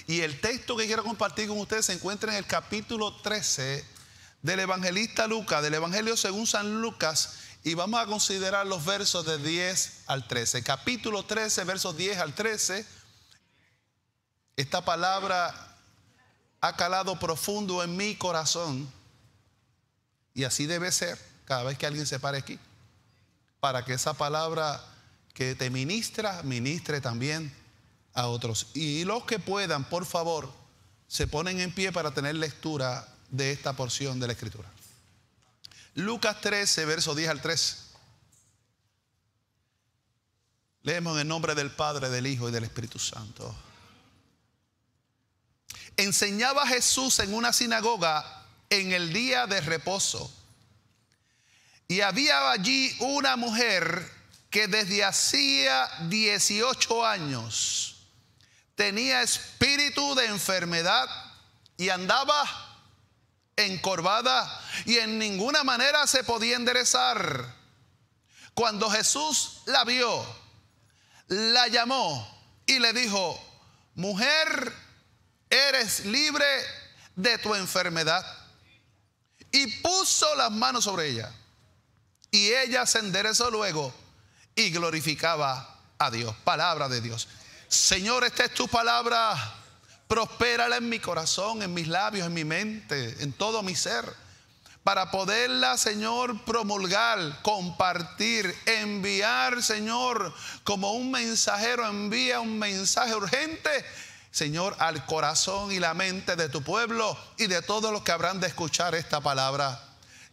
Y el texto que quiero compartir con ustedes se encuentra en el capítulo 13 del evangelista Lucas, del Evangelio según San Lucas, y vamos a considerar los versos de 10 al 13. Capítulo 13, versos 10 al 13. Esta palabra ha calado profundo en mi corazón, y así debe ser cada vez que alguien se pare aquí, para que esa palabra que te ministra, ministre también a otros. Y los que puedan, por favor, se ponen en pie para tener lectura de esta porción de la Escritura. Lucas 13, verso 10 al 13. Leemos en el nombre del Padre, del Hijo y del Espíritu Santo. Enseñaba Jesús en una sinagoga en el día de reposo. Y había allí una mujer que desde hacía 18 años tenía espíritu de enfermedad y andaba encorvada y en ninguna manera se podía enderezar. Cuando Jesús la vio, la llamó y le dijo: mujer, eres libre de tu enfermedad. Y puso las manos sobre ella, y ella se enderezó luego y glorificaba a Dios. Palabra de Dios. Señor, esta es tu palabra. Prospérala en mi corazón, en mis labios, en mi mente, en todo mi ser, para poderla, Señor, promulgar, compartir, enviar, Señor, como un mensajero envía un mensaje urgente, Señor, al corazón y la mente de tu pueblo y de todos los que habrán de escuchar esta palabra.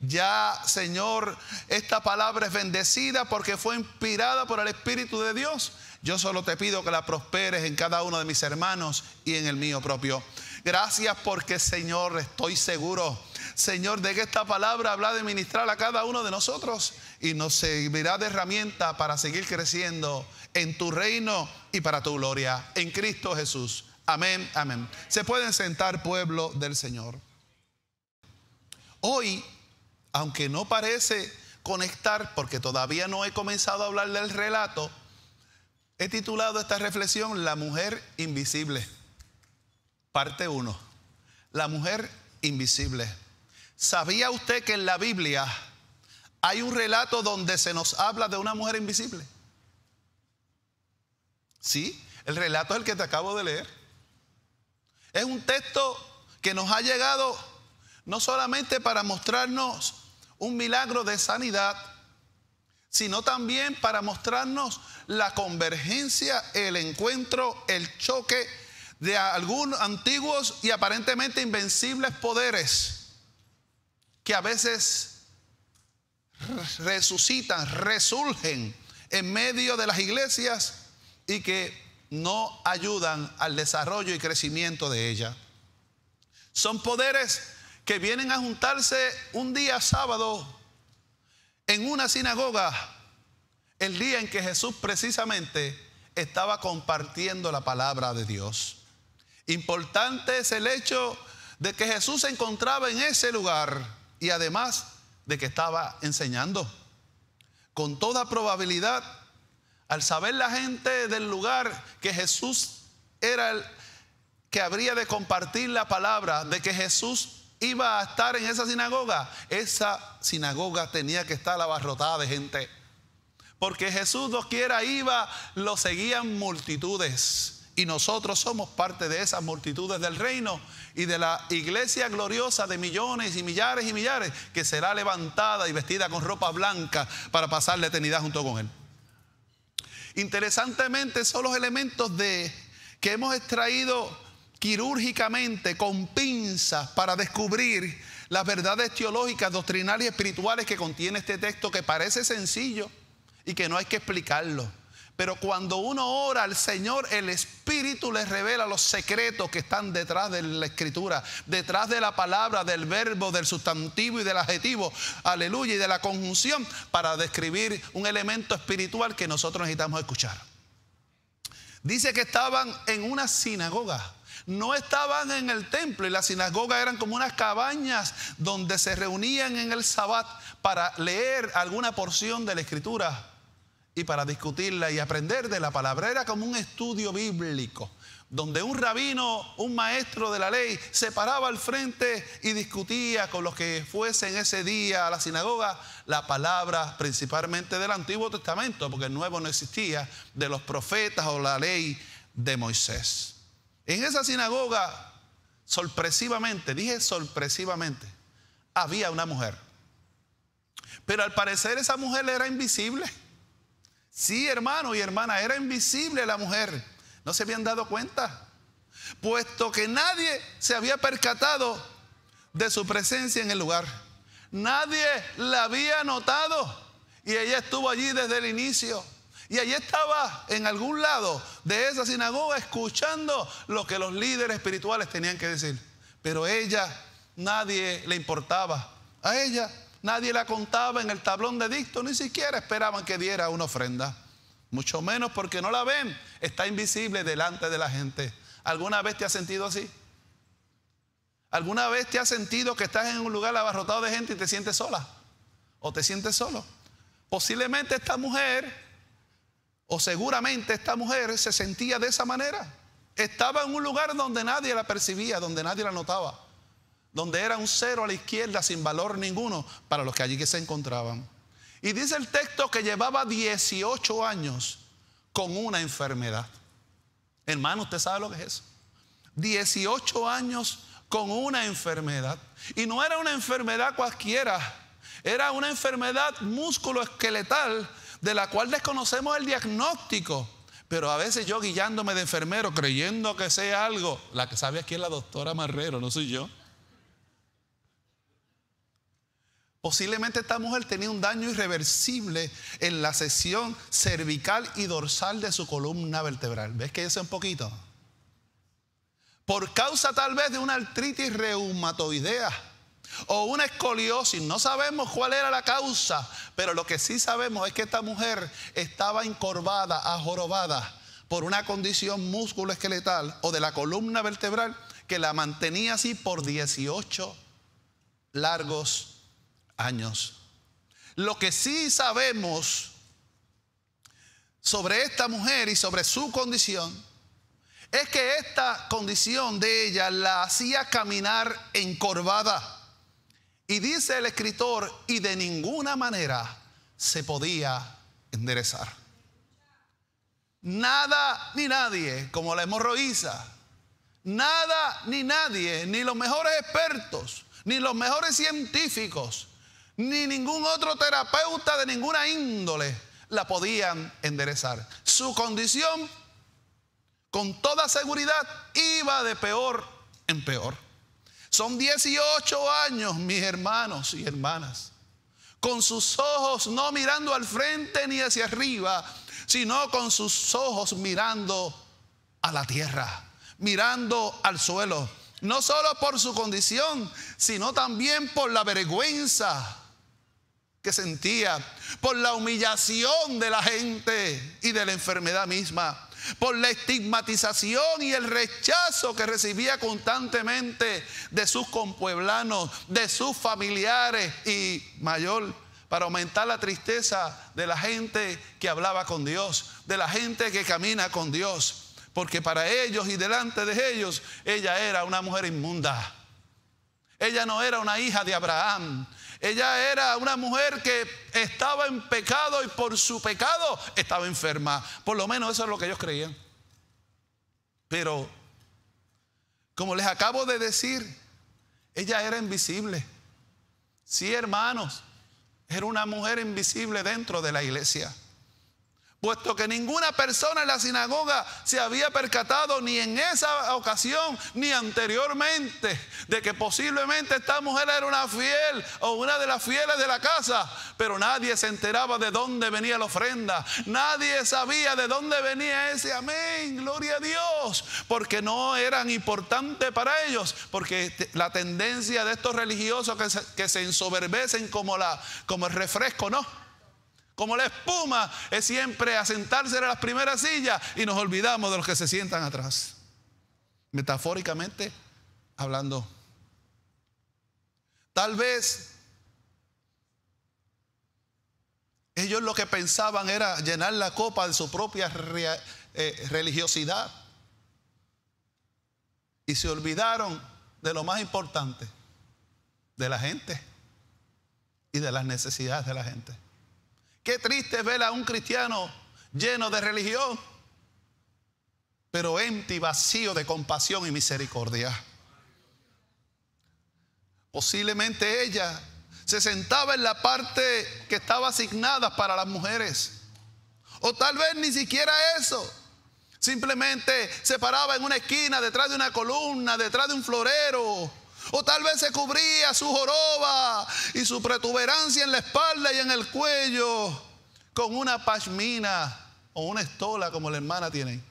Ya, Señor, esta palabra es bendecida porque fue inspirada por el Espíritu de Dios. Yo solo te pido que la prosperes en cada uno de mis hermanos y en el mío propio. Gracias porque, Señor, estoy seguro, Señor, de que esta palabra habla de ministrar a cada uno de nosotros y nos servirá de herramienta para seguir creciendo en tu reino y para tu gloria. En Cristo Jesús. Amén, amén. Se pueden sentar, pueblo del Señor. Hoy, aunque no parece conectar, porque todavía no he comenzado a hablar del relato, he titulado esta reflexión La mujer invisible. Parte 1. La mujer invisible. ¿Sabía usted que en la Biblia hay un relato donde se nos habla de una mujer invisible? Sí, el relato es el que te acabo de leer. Es un texto que nos ha llegado no solamente para mostrarnos un milagro de sanidad, sino también para mostrarnos la convergencia, el encuentro, el choque de algunos antiguos y aparentemente invencibles poderes que a veces resucitan, resurgen en medio de las iglesias y que no ayudan al desarrollo y crecimiento de ella. Son poderes que vienen a juntarse un día sábado en una sinagoga, el día en que Jesús precisamente estaba compartiendo la palabra de Dios. Importante es el hecho de que Jesús se encontraba en ese lugar y además de que estaba enseñando. Con toda probabilidad, al saber la gente del lugar que Jesús era el que habría de compartir la palabra, de que Jesús iba a estar en esa sinagoga tenía que estar abarrotada de gente. Porque Jesús doquiera iba, lo seguían multitudes. Y nosotros somos parte de esas multitudes del reino y de la iglesia gloriosa de millones y millares que será levantada y vestida con ropa blanca para pasar la eternidad junto con Él. Interesantemente, son los elementos que hemos extraído quirúrgicamente con pinzas para descubrir las verdades teológicas, doctrinales y espirituales que contiene este texto, que parece sencillo y que no hay que explicarlo. Pero cuando uno ora al Señor, el Espíritu le revela los secretos que están detrás de la Escritura, detrás de la palabra, del verbo, del sustantivo y del adjetivo, aleluya, y de la conjunción, para describir un elemento espiritual que nosotros necesitamos escuchar. Dice que estaban en una sinagoga. No estaban en el templo, y las sinagogas eran como unas cabañas donde se reunían en el Sabbat para leer alguna porción de la Escritura y para discutirla y aprender de la palabra. Era como un estudio bíblico, donde un rabino, un maestro de la ley, se paraba al frente y discutía con los que fuesen ese día a la sinagoga la palabra, principalmente del Antiguo Testamento, porque el Nuevo no existía, de los profetas o la ley de Moisés. En esa sinagoga, sorpresivamente, dije sorpresivamente, había una mujer. Pero al parecer esa mujer era invisible. Sí, hermano y hermana, era invisible la mujer. ¿No se habían dado cuenta? Puesto que nadie se había percatado de su presencia en el lugar. Nadie la había notado. Y ella estuvo allí desde el inicio. Y allí estaba en algún lado de esa sinagoga escuchando lo que los líderes espirituales tenían que decir. Pero ella, nadie le importaba. A ella nadie la contaba en el tablón de dicto, ni siquiera esperaban que diera una ofrenda. Mucho menos porque no la ven, está invisible delante de la gente. ¿Alguna vez te has sentido así? ¿Alguna vez te has sentido que estás en un lugar abarrotado de gente y te sientes sola? ¿O te sientes solo? Posiblemente esta mujer, o seguramente esta mujer se sentía de esa manera. Estaba en un lugar donde nadie la percibía, donde nadie la notaba, donde era un cero a la izquierda sin valor ninguno para los que allí se encontraban. Y dice el texto que llevaba 18 años con una enfermedad. Hermano, ¿usted sabe lo que es eso? 18 años con una enfermedad. Y no era una enfermedad cualquiera, era una enfermedad músculoesqueletal de la cual desconocemos el diagnóstico. Pero a veces yo guiándome de enfermero, creyendo que sé algo, la que sabe aquí es la doctora Marrero, no soy yo. Posiblemente esta mujer tenía un daño irreversible en la sección cervical y dorsal de su columna vertebral. ¿Ves que eso es un poquito? Por causa tal vez de una artritis reumatoidea o una escoliosis. No sabemos cuál era la causa, pero lo que sí sabemos es que esta mujer estaba encorvada, ajorobada por una condición musculoesqueletal o de la columna vertebral que la mantenía así por 18 largos años. Lo que sí sabemos sobre esta mujer y sobre su condición es que esta condición de ella la hacía caminar encorvada. Y dice el escritor, y de ninguna manera se podía enderezar. Nada ni nadie, como la hemorroísa, nada ni nadie, ni los mejores expertos, ni los mejores científicos, ni ningún otro terapeuta de ninguna índole la podían enderezar. Su condición, con toda seguridad, iba de peor en peor. Son 18 años, mis hermanos y hermanas, con sus ojos no mirando al frente ni hacia arriba, sino con sus ojos mirando a la tierra, mirando al suelo. No solo por su condición, sino también por la vergüenza que sentía, por la humillación de la gente y de la enfermedad misma, por la estigmatización y el rechazo que recibía constantemente de sus compueblanos, de sus familiares, y mayor, para aumentar la tristeza de la gente que hablaba con Dios, de la gente que camina con Dios, porque para ellos y delante de ellos ella era una mujer inmunda. Ella no era una hija de Abraham. Ella era una mujer que estaba en pecado y por su pecado estaba enferma. Por lo menos eso es lo que ellos creían. Pero, como les acabo de decir, ella era invisible. Sí, hermanos, era una mujer invisible dentro de la iglesia. Puesto que ninguna persona en la sinagoga se había percatado ni en esa ocasión ni anteriormente de que posiblemente esta mujer era una fiel o una de las fieles de la casa, pero nadie se enteraba de dónde venía la ofrenda, nadie sabía de dónde venía ese amén, gloria a Dios, porque no eran importantes para ellos, porque la tendencia de estos religiosos que se ensoberbecen como el refresco, ¿no? Como la espuma, es siempre a sentarse en las primeras sillas y nos olvidamos de los que se sientan atrás. Metafóricamente hablando. Tal vez Ellos lo que pensaban era llenar la copa de su propia religiosidad. Y se olvidaron de lo más importante, de la gente y de las necesidades de la gente. Qué triste es ver a un cristiano lleno de religión, pero empty, vacío de compasión y misericordia. Posiblemente ella se sentaba en la parte que estaba asignada para las mujeres. O tal vez ni siquiera eso. Simplemente se paraba en una esquina, detrás de una columna, detrás de un florero. O tal vez se cubría su joroba y su protuberancia en la espalda y en el cuello con una pashmina o una estola como la hermana tiene.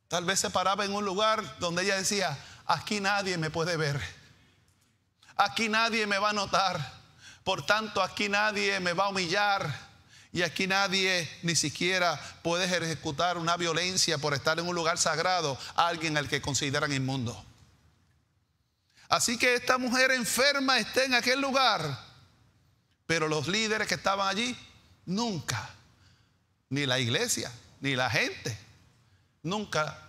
Tal vez se paraba en un lugar donde ella decía: aquí nadie me puede ver, aquí nadie me va a notar, por tanto aquí nadie me va a humillar. Y aquí nadie ni siquiera puede ejecutar una violencia por estar en un lugar sagrado a alguien al que consideran inmundo. Así que esta mujer enferma está en aquel lugar, pero los líderes que estaban allí nunca, ni la iglesia, ni la gente, nunca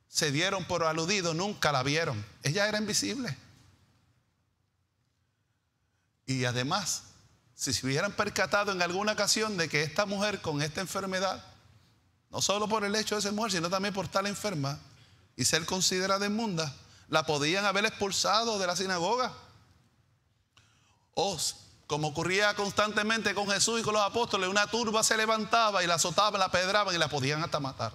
se dieron por aludido, nunca la vieron. Ella era invisible. Y además, si se hubieran percatado en alguna ocasión de que esta mujer con esta enfermedad, no solo por el hecho de ser mujer, sino también por estar enferma y ser considerada inmunda, la podían haber expulsado de la sinagoga. O, como ocurría constantemente con Jesús y con los apóstoles, una turba se levantaba y la azotaban, la apedraban y la podían hasta matar.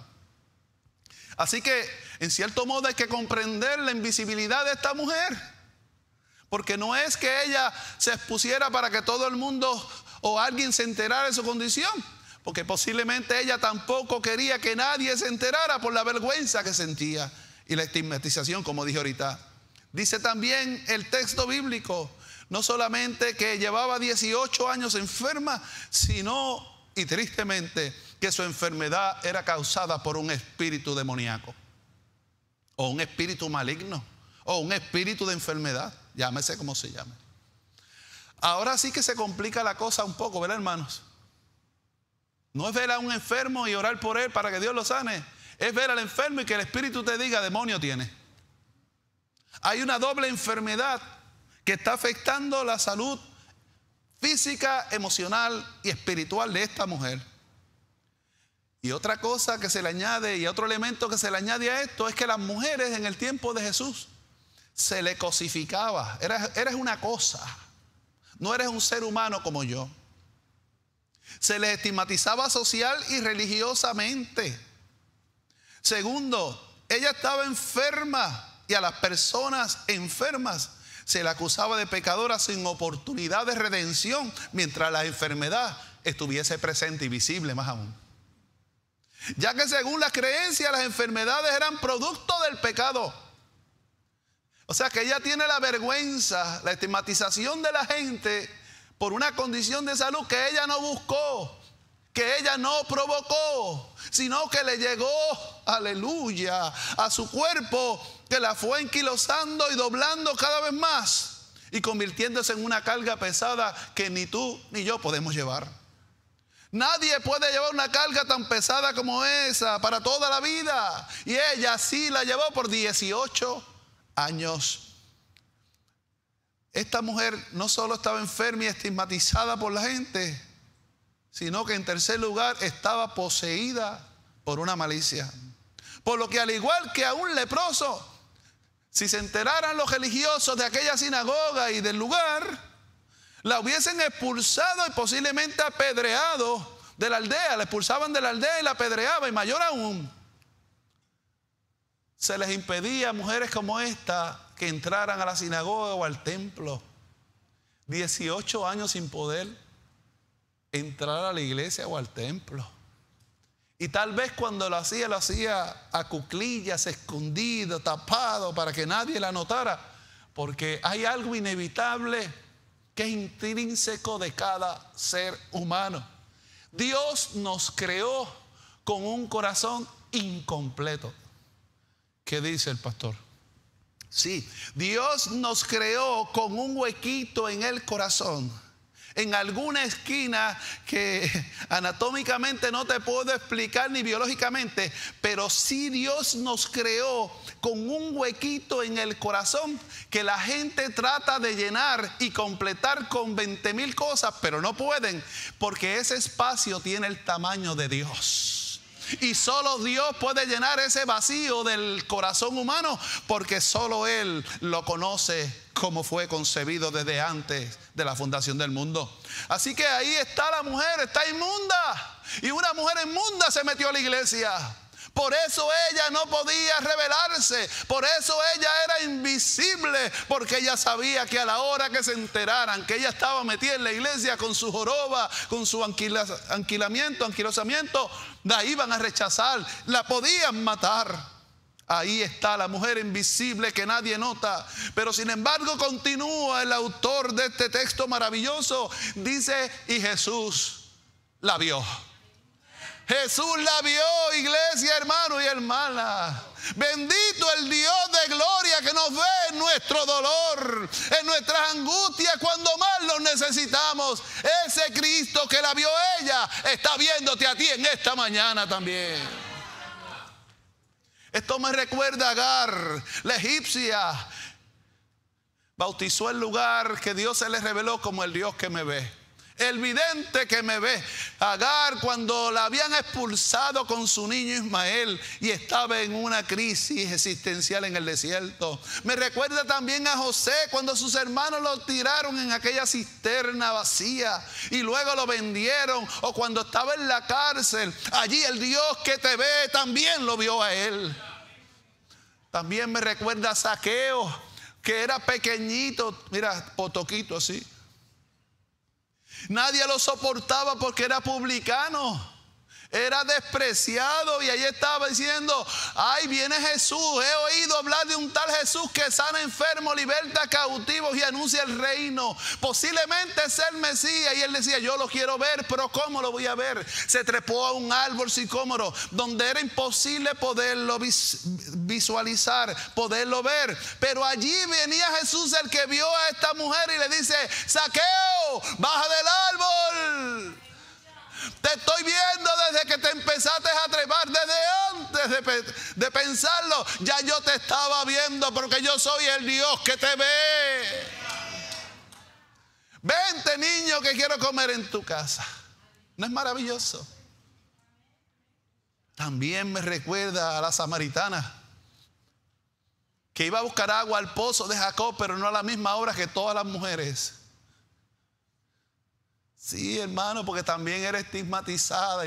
Así que, en cierto modo, hay que comprender la invisibilidad de esta mujer. Porque no es que ella se expusiera para que todo el mundo o alguien se enterara de su condición. Porque posiblemente ella tampoco quería que nadie se enterara por la vergüenza que sentía y la estigmatización, como dije ahorita. Dice también el texto bíblico, no solamente que llevaba 18 años enferma, sino, y tristemente, que su enfermedad era causada por un espíritu demoníaco, o un espíritu maligno, o un espíritu de enfermedad, llámese como se llame. Ahora sí que se complica la cosa un poco, ¿verdad, hermanos? No es ver a un enfermo y orar por él para que Dios lo sane. Es ver al enfermo y que el espíritu te diga: demonio tiene. Hay una doble enfermedad que está afectando la salud física, emocional y espiritual de esta mujer. Y otra cosa que se le añade, y otro elemento que se le añade a esto, es que las mujeres en el tiempo de Jesús se le cosificaba. Eres una cosa, no eres un ser humano como yo. Se les estigmatizaba social y religiosamente. Segundo, ella estaba enferma, y a las personas enfermas se le acusaba de pecadoras sin oportunidad de redención, mientras la enfermedad estuviese presente y visible más aún. Ya que según las creencias, las enfermedades eran producto del pecado. O sea que ella tiene la vergüenza, la estigmatización de la gente por una condición de salud que ella no buscó, que ella no provocó, sino que le llegó, aleluya, a su cuerpo, que la fue enquilosando y doblando cada vez más y convirtiéndose en una carga pesada que ni tú ni yo podemos llevar. Nadie puede llevar una carga tan pesada como esa para toda la vida, y ella sí la llevó por 18 años. Esta mujer no solo estaba enferma y estigmatizada por la gente, sino que en tercer lugar estaba poseída por una malicia. Por lo que, al igual que a un leproso, si se enteraran los religiosos de aquella sinagoga y del lugar, la hubiesen expulsado y posiblemente apedreado de la aldea. La expulsaban de la aldea y la apedreaban, y mayor aún, se les impedía a mujeres como esta que entraran a la sinagoga o al templo. 18 años sin poder entrar a la iglesia o al templo. Y tal vez cuando lo hacía a cuclillas, escondido, tapado, para que nadie la notara. Porque hay algo inevitable que es intrínseco de cada ser humano. Dios nos creó con un corazón incompleto. ¿Qué dice el pastor? Sí, Dios nos creó con un huequito en el corazón, en alguna esquina que anatómicamente no te puedo explicar ni biológicamente, pero sí Dios nos creó con un huequito en el corazón que la gente trata de llenar y completar con 20,000 cosas, pero no pueden, porque ese espacio tiene el tamaño de Dios. Y solo Dios puede llenar ese vacío del corazón humano, porque solo Él lo conoce como fue concebido desde antes de la fundación del mundo. Así que ahí está la mujer, está inmunda. Y una mujer inmunda se metió a la iglesia. Por eso ella no podía revelarse, por eso ella era invisible, porque ella sabía que a la hora que se enteraran que ella estaba metida en la iglesia con su joroba, con su anquilosamiento, la iban a rechazar, la podían matar. Ahí está la mujer invisible que nadie nota. Pero sin embargo continúa el autor de este texto maravilloso. Dice, y Jesús la vio. Jesús la vio, iglesia, hermano y hermana. Bendito el Dios de gloria que nos ve en nuestro dolor, en nuestras angustias, cuando más los necesitamos. Ese Cristo que la vio ella está viéndote a ti en esta mañana también. Esto me recuerda a Agar, la egipcia. Bautizó el lugar que Dios se le reveló como el Dios que me ve. El vidente que me ve. Agar, cuando la habían expulsado con su niño Ismael y estaba en una crisis existencial en el desierto. Me recuerda también a José, cuando sus hermanos lo tiraron en aquella cisterna vacía y luego lo vendieron, o cuando estaba en la cárcel. Allí el Dios que te ve también lo vio a él. También me recuerda a Zaqueo, que era pequeñito, mira, potoquito así. Nadie lo soportaba porque era publicano, era despreciado, y ahí estaba diciendo, ay, viene Jesús, he oído hablar de un tal Jesús que sana enfermos, liberta cautivos y anuncia el reino. Posiblemente es el Mesías. Y él decía, yo lo quiero ver, pero ¿cómo lo voy a ver? Se trepó a un árbol sicómoro donde era imposible poderlo visualizar, poderlo ver. Pero allí venía Jesús, el que vio a esta mujer, y le dice, Zaqueo, baja del árbol. Te estoy viendo desde que te empezaste a trepar, desde antes de pensarlo. Ya yo te estaba viendo, porque yo soy el Dios que te ve. Vente, niño, que quiero comer en tu casa. ¿No es maravilloso? También me recuerda a la samaritana, que iba a buscar agua al pozo de Jacob, pero no a la misma hora que todas las mujeres. Sí, hermano, porque también era estigmatizada,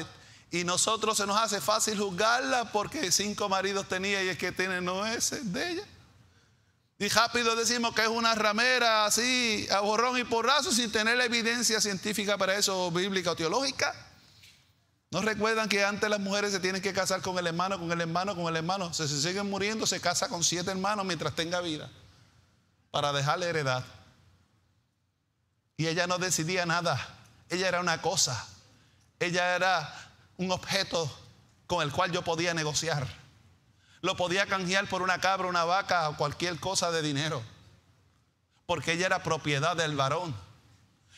y nosotros se nos hace fácil juzgarla porque 5 maridos tenía y el que tiene no es de ella. Y rápido decimos que es una ramera así, a borrón y porrazo, sin tener la evidencia científica para eso, bíblica o teológica. ¿No recuerdan que antes las mujeres se tienen que casar con el hermano, con el hermano, con el hermano? Se siguen muriendo, se casa con 7 hermanos mientras tenga vida, para dejarle heredad. Y ella no decidía nada. Ella era una cosa. Ella era un objeto con el cual yo podía negociar. Lo podía canjear por una cabra, una vaca o cualquier cosa de dinero, porque ella era propiedad del varón.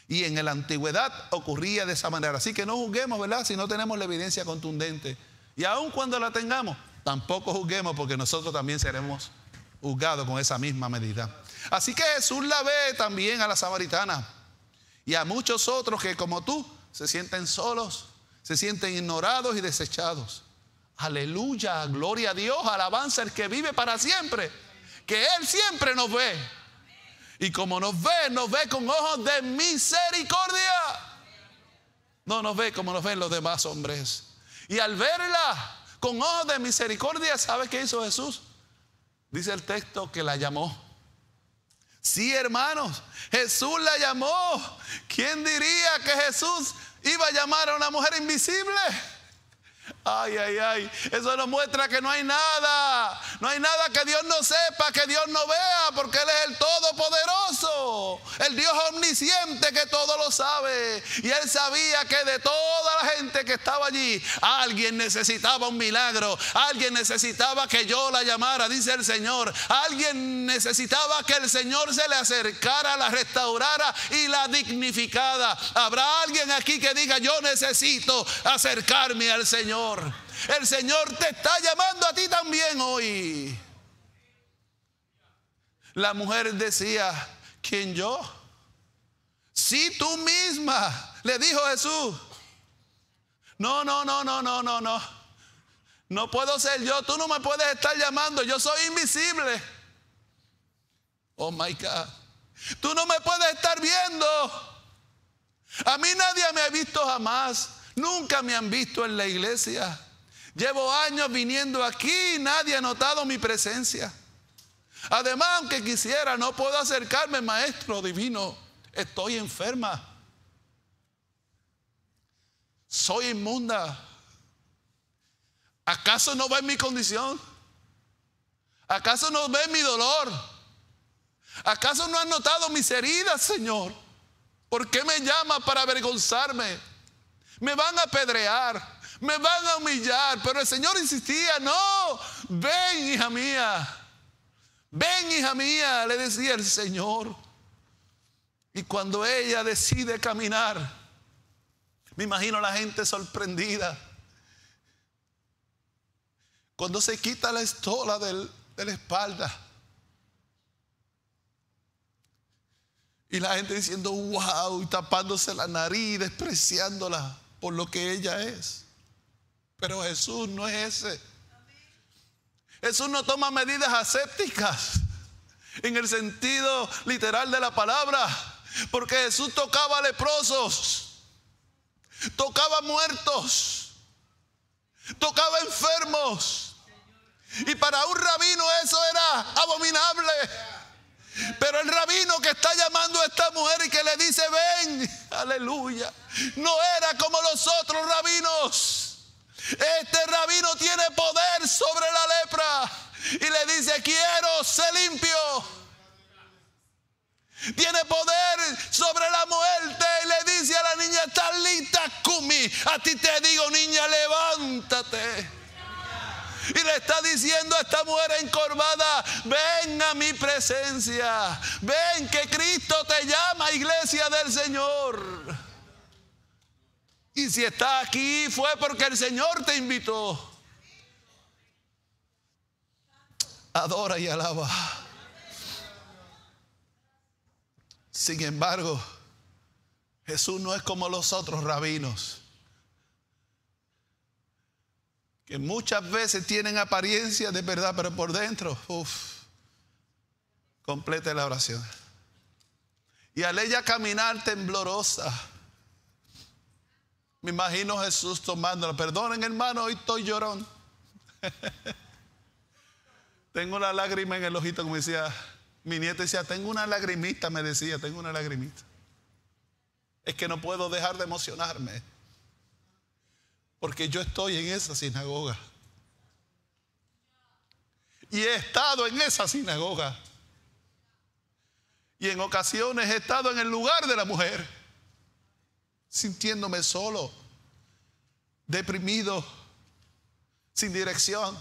Y en la antigüedad ocurría de esa manera. Así que no juzguemos, ¿verdad?, si no tenemos la evidencia contundente. Y aun cuando la tengamos, tampoco juzguemos, porque nosotros también seremos juzgados con esa misma medida. Así que Jesús la ve también a la samaritana y a muchos otros que, como tú, se sienten solos, se sienten ignorados y desechados. Aleluya, gloria a Dios, alabanza al que vive para siempre, que Él siempre nos ve. Y como nos ve con ojos de misericordia. No nos ve como nos ven los demás hombres. Y al verla con ojos de misericordia, ¿sabe qué hizo Jesús? Dice el texto que la llamó. Sí, hermanos, Jesús la llamó. ¿Quién diría que Jesús iba a llamar a una mujer invisible? Ay, ay, ay. Eso nos muestra que no hay nada. No hay nada que Dios no sepa, que Dios no vea, porque Él es el Todopoderoso, el Dios omnisciente que todo lo sabe. Y Él sabía que de toda la gente que estaba allí, alguien necesitaba un milagro. Alguien necesitaba que yo la llamara, dice el Señor. Alguien necesitaba que el Señor se le acercara, la restaurara y la dignificara. Habrá alguien aquí que diga: yo necesito acercarme al Señor. El Señor te está llamando a ti también hoy. La mujer decía: ¿quién, yo? Sí, tú misma, le dijo Jesús. No. No puedo ser yo, tú no me puedes estar llamando, yo soy invisible. Oh my God. Tú no me puedes estar viendo. A mí nadie me ha visto jamás. Nunca me han visto en la iglesia. Llevo años viniendo aquí y nadie ha notado mi presencia. Además, aunque quisiera, no puedo acercarme, maestro divino. Estoy enferma. Soy inmunda. ¿Acaso no ves mi condición? ¿Acaso no ves mi dolor? ¿Acaso no has notado mis heridas, Señor? ¿Por qué me llamas para avergonzarme? Me van a apedrear, me van a humillar. Pero el Señor insistía: no, ven, hija mía. Ven, hija mía, le decía el Señor. Y cuando ella decide caminar, me imagino a la gente sorprendida. Cuando se quita la estola de la espalda. Y la gente diciendo: wow, y tapándose la nariz, despreciándola por lo que ella es. Pero Jesús no es ese. Jesús no toma medidas asépticas en el sentido literal de la palabra, porque Jesús tocaba leprosos, tocaba muertos, tocaba enfermos, y para un rabino eso era abominable. Pero el rabino que está llamando a esta mujer y que le dice: ven, aleluya, no era como los otros rabinos. Este rabino tiene poder sobre la lepra y le dice: quiero ser limpio. Tiene poder sobre la muerte y le dice a la niña: talita cumi, a ti te digo, niña, levántate. Y le está diciendo a esta mujer encorvada: ven a mi presencia. Ven, que Cristo te llama, iglesia del Señor. Y si está aquí fue porque el Señor te invitó. Adora y alaba. Sin embargo, Jesús no es como los otros rabinos, que muchas veces tienen apariencia de verdad, pero por dentro, complete la oración. Y al ella caminar temblorosa, me imagino a Jesús tomándola. Perdonen, hermano, hoy estoy llorón. Tengo una lágrima en el ojito, como decía mi nieta, decía: tengo una lagrimita, me decía, tengo una lagrimita. Es que no puedo dejar de emocionarme, porque yo estoy en esa sinagoga. Y he estado en esa sinagoga. Y en ocasiones he estado en el lugar de la mujer, sintiéndome solo, deprimido, sin dirección,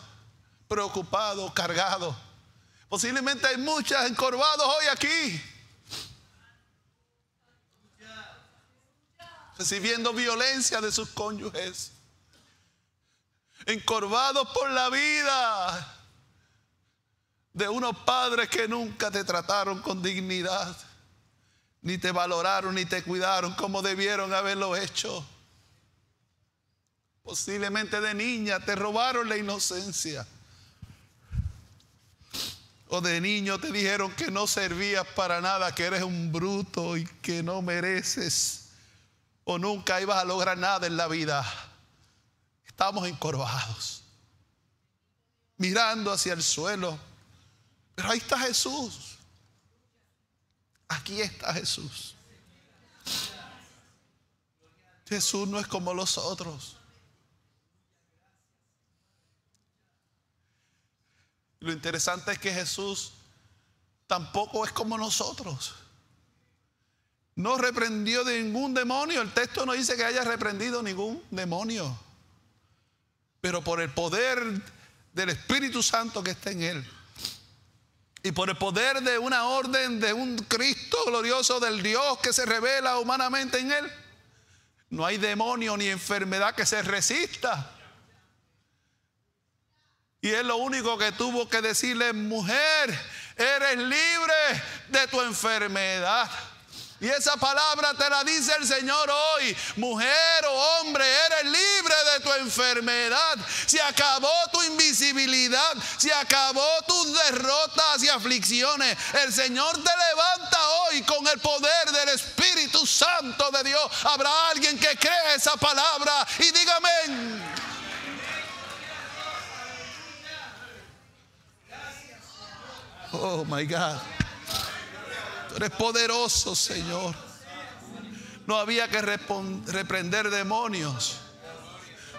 preocupado, cargado. Posiblemente hay muchas encorvados hoy aquí, recibiendo violencia de sus cónyuges, encorvados por la vida de unos padres que nunca te trataron con dignidad, ni te valoraron, ni te cuidaron como debieron haberlo hecho. Posiblemente de niña te robaron la inocencia, o de niño te dijeron que no servías para nada, que eres un bruto y que no mereces, o nunca ibas a lograr nada en la vida. Estamos encorvados, mirando hacia el suelo. Pero ahí está Jesús. Aquí está Jesús. Jesús no es como los otros. Lo interesante es que Jesús tampoco es como nosotros. No reprendió de ningún demonio. El texto no dice que haya reprendido ningún demonio. Pero por el poder del Espíritu Santo que está en él, y por el poder de una orden de un Cristo glorioso del Dios que se revela humanamente en él, no hay demonio ni enfermedad que se resista. Y él lo único que tuvo que decirle: mujer, eres libre de tu enfermedad. Y esa palabra te la dice el Señor hoy. Mujer o hombre, eres libre de tu enfermedad. Se acabó tu invisibilidad. Se acabó tus derrotas y aflicciones. El Señor te levanta hoy con el poder del Espíritu Santo de Dios. Habrá alguien que cree esa palabra y diga amén. Oh my God. Tú eres poderoso, Señor. No había que reprender demonios,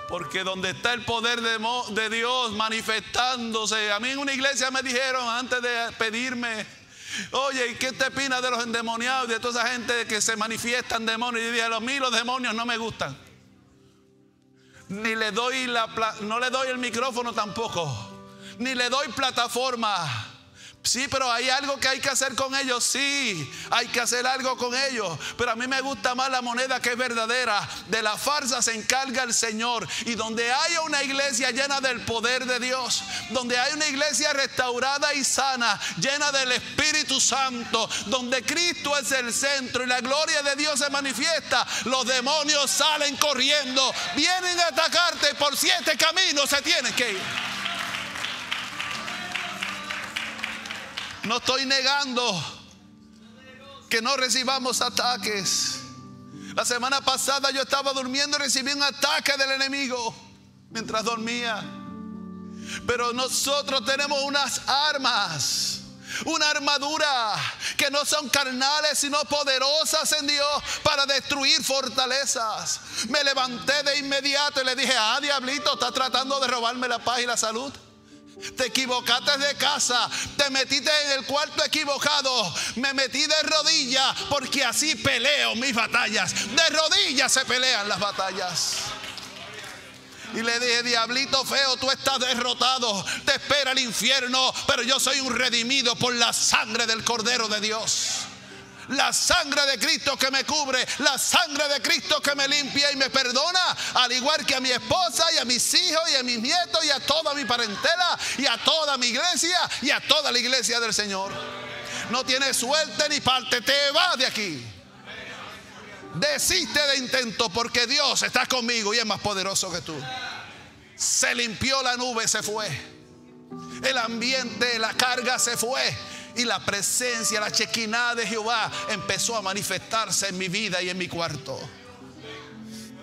porque donde está el poder de Dios manifestándose. A mí en una iglesia me dijeron, antes de pedirme: oye, ¿qué te opinas de los endemoniados y de toda esa gente que se manifiestan demonios? Y dije: a mí los demonios no me gustan. Ni le doy no le doy el micrófono tampoco, ni le doy plataforma. Sí, pero hay algo que hay que hacer con ellos. Sí, hay que hacer algo con ellos. Pero a mí me gusta más la moneda que es verdadera. De la farsa se encarga el Señor. Y donde haya una iglesia llena del poder de Dios, donde hay una iglesia restaurada y sana, llena del Espíritu Santo, donde Cristo es el centro y la gloria de Dios se manifiesta, los demonios salen corriendo, vienen a atacarte. Por 7 caminos se tienen que ir. No estoy negando que no recibamos ataques. La semana pasada yo estaba durmiendo y recibí un ataque del enemigo mientras dormía. Pero nosotros tenemos unas armas, una armadura que no son carnales sino poderosas en Dios para destruir fortalezas. Me levanté de inmediato y le dije: diablito, estás tratando de robarme la paz y la salud. Te equivocaste de casa, te metiste en el cuarto equivocado. Me metí de rodillas porque así peleo mis batallas. De rodillas se pelean las batallas. Y le dije: diablito feo, tú estás derrotado, te espera el infierno, pero yo soy un redimido por la sangre del Cordero de Dios. La sangre de Cristo que me cubre, la sangre de Cristo que me limpia y me perdona, al igual que a mi esposa y a mis hijos y a mis nietos y a toda mi parentela y a toda mi iglesia y a toda la iglesia del Señor. No tienes suerte ni parte, te vas de aquí. Desiste de intento porque Dios está conmigo y es más poderoso que tú. Se limpió la nube, se fue. El ambiente, la carga se fue. Y la presencia, la chequiná de Jehová empezó a manifestarse en mi vida y en mi cuarto.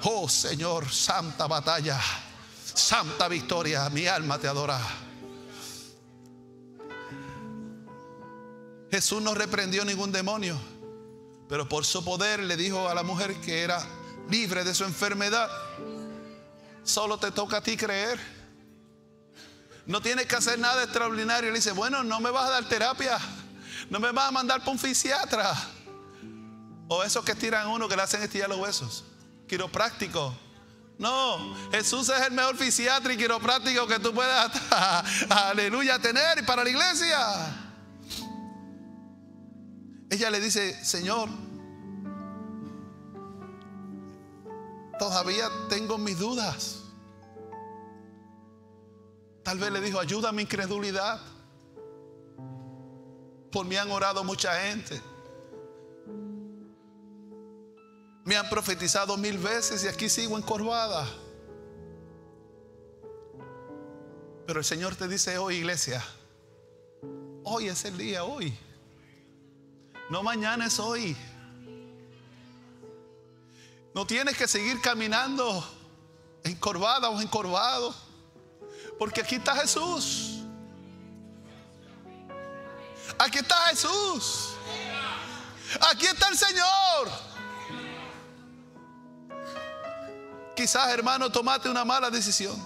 Oh Señor, santa batalla, santa victoria, mi alma te adora. Jesús no reprendió ningún demonio, pero por su poder le dijo a la mujer que era libre de su enfermedad: solo te toca a ti creer. No tienes que hacer nada extraordinario. Le dice: bueno, no me vas a dar terapia, no me vas a mandar para un fisiatra, o esos que estiran uno, que le hacen estirar los huesos, quiropráctico. No, Jesús es el mejor fisiatra y quiropráctico que tú puedas, aleluya, tener para la iglesia. Ella le dice: Señor, todavía tengo mis dudas. Tal vez le dijo: ayuda a mi incredulidad. Por mí han orado mucha gente. Me han profetizado 1000 veces y aquí sigo encorvada. Pero el Señor te dice hoy, iglesia, hoy es el día, hoy. No mañana, es hoy. No tienes que seguir caminando encorvada o encorvado, porque aquí está Jesús. Aquí está Jesús. Aquí está el Señor. Quizás, hermano, tomaste una mala decisión.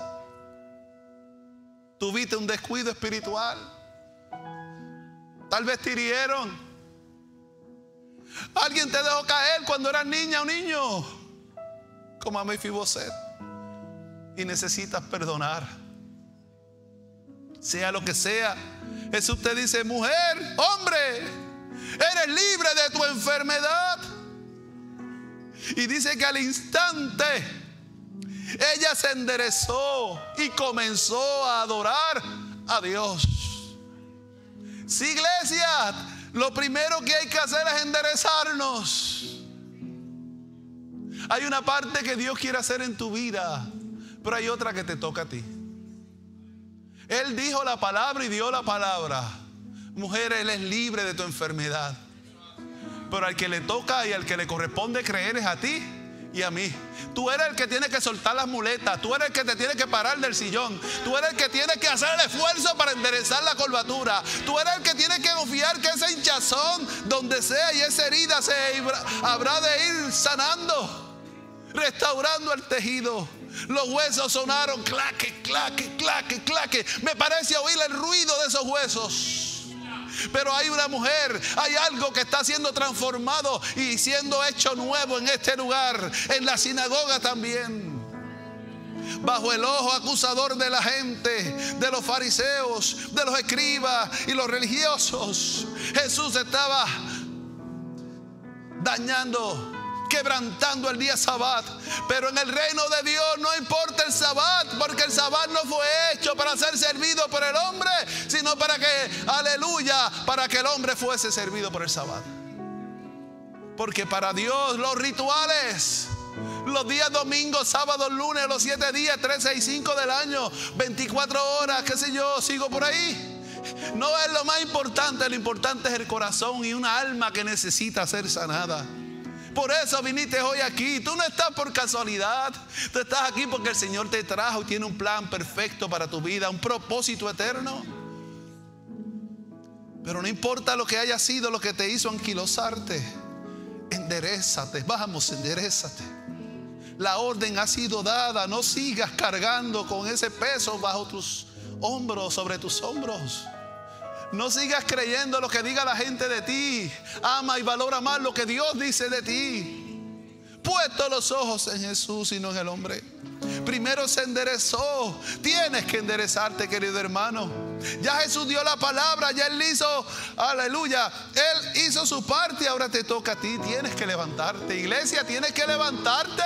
Tuviste un descuido espiritual. Tal vez te hirieron. Alguien te dejó caer cuando eras niña o niño, como a Mefiboset, y necesitas perdonar. Sea lo que sea, Jesús te dice: mujer, hombre, eres libre de tu enfermedad. Y dice que al instante ella se enderezó y comenzó a adorar a Dios. Sí, iglesia, lo primero que hay que hacer es enderezarnos. Hay una parte que Dios quiere hacer en tu vida, pero hay otra que te toca a ti. Él dijo la palabra y dio la palabra. Mujer, Él es libre de tu enfermedad. Pero al que le toca y al que le corresponde creer es a ti y a mí. Tú eres el que tiene que soltar las muletas. Tú eres el que te tiene que parar del sillón. Tú eres el que tiene que hacer el esfuerzo para enderezar la curvatura. Tú eres el que tiene que confiar que ese hinchazón, donde sea, y esa herida habrá de ir sanando, restaurando el tejido. Los huesos sonaron claque, claque, claque, claque. Me parece oír el ruido de esos huesos. Pero hay una mujer, hay algo que está siendo transformado y siendo hecho nuevo en este lugar, en la sinagoga también. Bajo el ojo acusador de la gente, de los fariseos, de los escribas y los religiosos, Jesús estaba dañando, quebrantando el día Sabbat. Pero en el reino de Dios no importa el Sabbat, porque el Sabbat no fue hecho para ser servido por el hombre, sino para que, aleluya, para que el hombre fuese servido por el Sabbat. Porque para Dios los rituales, los días domingos, sábados, lunes, los 7 días, 3, 6, 5 del año, 24 horas, qué sé yo, sigo por ahí, no es lo más importante. Lo importante es el corazón y una alma que necesita ser sanada. Por eso viniste hoy aquí. Tú no estás por casualidad. Tú estás aquí porque el Señor te trajo y tiene un plan perfecto para tu vida, un propósito eterno. Pero no importa lo que haya sido lo que te hizo anquilosarte, enderézate. Vamos, enderézate. La orden ha sido dada. No sigas cargando con ese peso bajo tus hombros, sobre tus hombros. No sigas creyendo lo que diga la gente de ti. Ama y valora más lo que Dios dice de ti. Puesto los ojos en Jesús y no en el hombre. Primero se enderezó. Tienes que enderezarte, querido hermano. Ya Jesús dio la palabra. Ya Él hizo, aleluya, Él hizo su parte y ahora te toca a ti. Tienes que levantarte. Iglesia, tienes que levantarte.